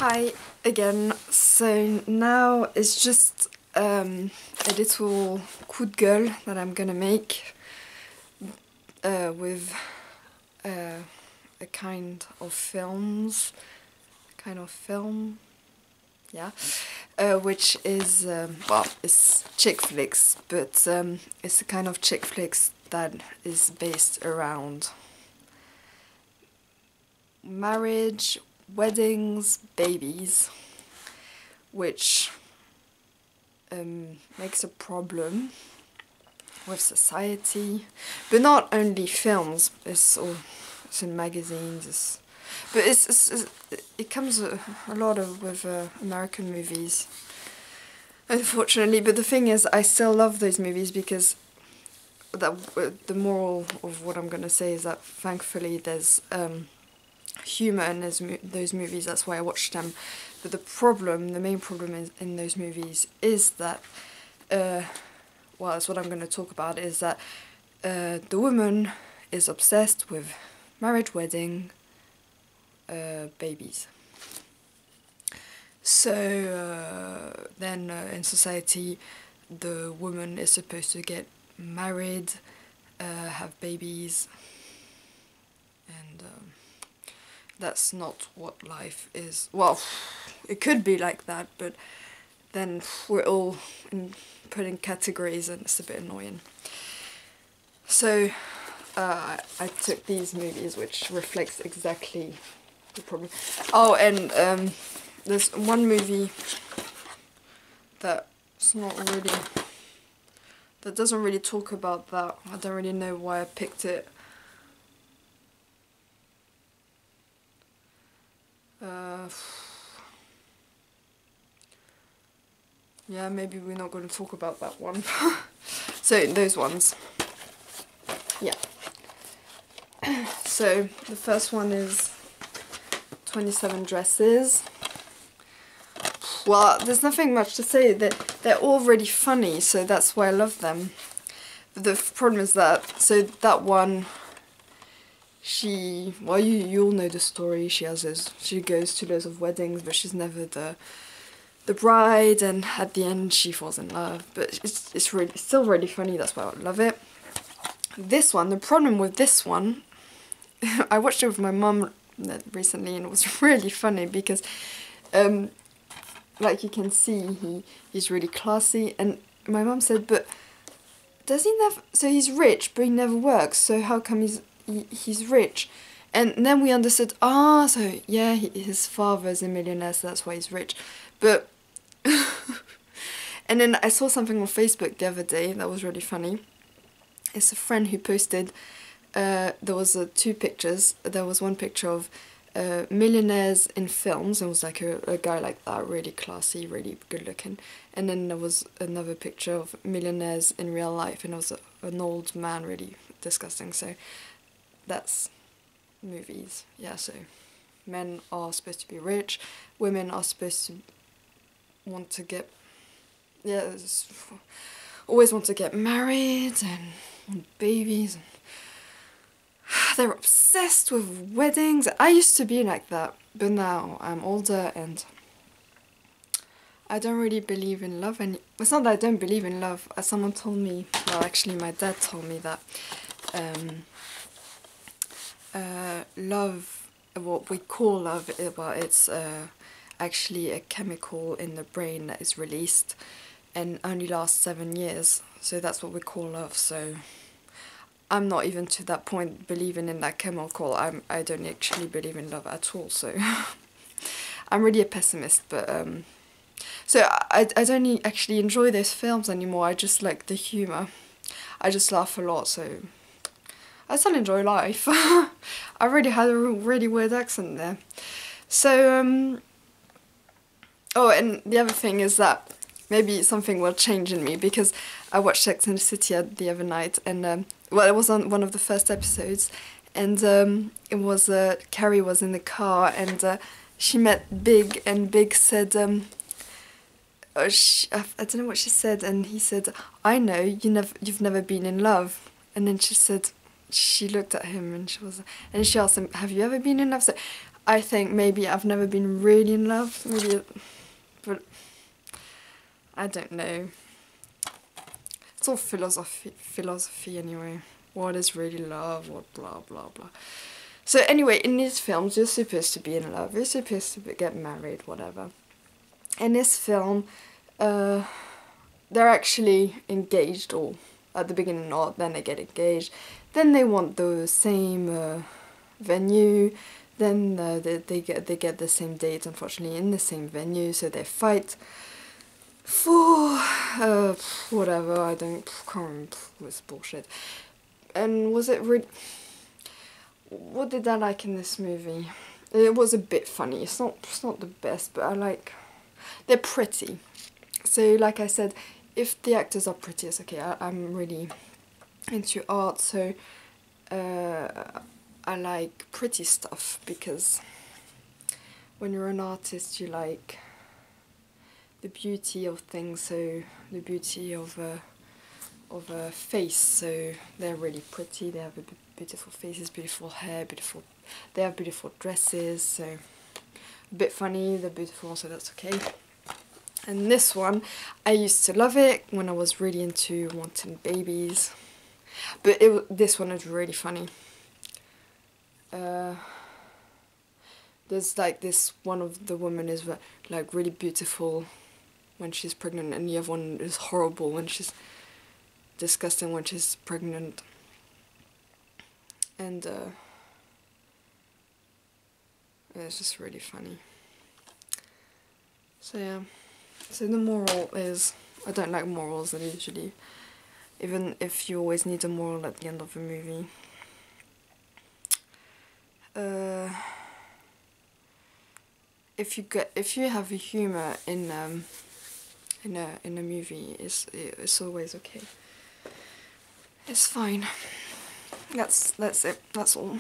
Hi again. So now it's just a little coup de gueule that I'm gonna make with a kind of film, yeah, which is well, it's chick flicks, but it's a kind of chick flicks that is based around marriage, weddings, babies, which makes a problem with society, but not only films. It's in magazines. But it comes a lot with American movies, unfortunately. But the thing is, I still love those movies because the moral of what I'm gonna say is that thankfully there's humor in those movies. That's why I watch them. But the main problem in those movies is that, well, that's what I'm going to talk about, is that the woman is obsessed with marriage, wedding, babies. So then in society, the woman is supposed to get married, have babies, and that's not what life is. Well, it could be like that, but then we're all put in categories and it's a bit annoying. So I took these movies which reflects exactly the problem. Oh, and there's one movie that doesn't really talk about that. I don't really know why I picked it. Yeah, maybe we're not going to talk about that one. So, those ones. Yeah. So, the first one is 27 Dresses. Well, there's nothing much to say. They're all really funny, so that's why I love them. But the problem is that, so that one, well, you all know the story. She goes to loads of weddings, but she's never the bride, and at the end she falls in love. But it's still really funny. That's why I love it. This one, the problem with this one, I watched it with my mum recently, and it was really funny because, like you can see, he's really classy, and my mum said, but does he never? So he's rich, but he never works. So how come he's rich? And then we understood, so yeah, his father's a millionaire, so that's why he's rich. But, and then I saw something on Facebook the other day that was really funny. It's a friend who posted, there was two pictures. There was one picture of millionaires in films, and it was like a guy like that, really classy, really good looking. And then there was another picture of millionaires in real life, and it was an old man, really disgusting. So that's movies. Yeah, so men are supposed to be rich, women are supposed to want to get, always want to get married and want babies, and they're obsessed with weddings. I used to be like that, but now I'm older and I don't really believe in love. And it's not that I don't believe in love. As someone told me, well, actually my dad told me that love, what we call love, well, it's actually a chemical in the brain that is released and only lasts 7 years. So that's what we call love. So I'm not even to that point believing in that chemical. I don't actually believe in love at all. So I'm really a pessimist. But so I don't actually enjoy those films anymore. I just like the humour. I just laugh a lot. So I still enjoy life. I really had a really weird accent there. So oh, and the other thing is that maybe something will change in me, because I watched Sex and the City the other night, and well, it was on one of the first episodes, and it was Carrie was in the car, and she met Big, and Big said, I don't know what she said, and he said, I know you've never been in love, and then she said, she looked at him and she asked him, have you ever been in love? So I think maybe I've never been really in love, maybe, but I don't know. It's all philosophy anyway. What is really love, what blah blah blah. So anyway, in these films you're supposed to be in love, you're supposed to get married, whatever. In this film, they're actually engaged, or at the beginning not, then they get engaged. Then they want the same venue, then they get the same date, unfortunately, in the same venue, so they fight for whatever, I can't remember, it was bullshit. And was it really, what did I like in this movie? It was a bit funny, it's not the best, but I like, they're pretty. So like I said, if the actors are pretty, it's okay. I'm really into art, so I like pretty stuff, because when you're an artist you like the beauty of things, so the beauty of a face, so they're really pretty, they have beautiful faces, beautiful hair, they have beautiful dresses, so a bit funny, they're beautiful, so that's okay. And this one, I used to love it when I was really into wanting babies, but this one is really funny. There's like this, one of the women is like really beautiful when she's pregnant, and the other one is horrible when she's disgusting when she's pregnant. And it's just really funny. So yeah, so the moral is, I don't like morals usually, even if you always need a moral at the end of a movie. If you have a humor in a movie, it's always okay. It's fine. That's it. That's all.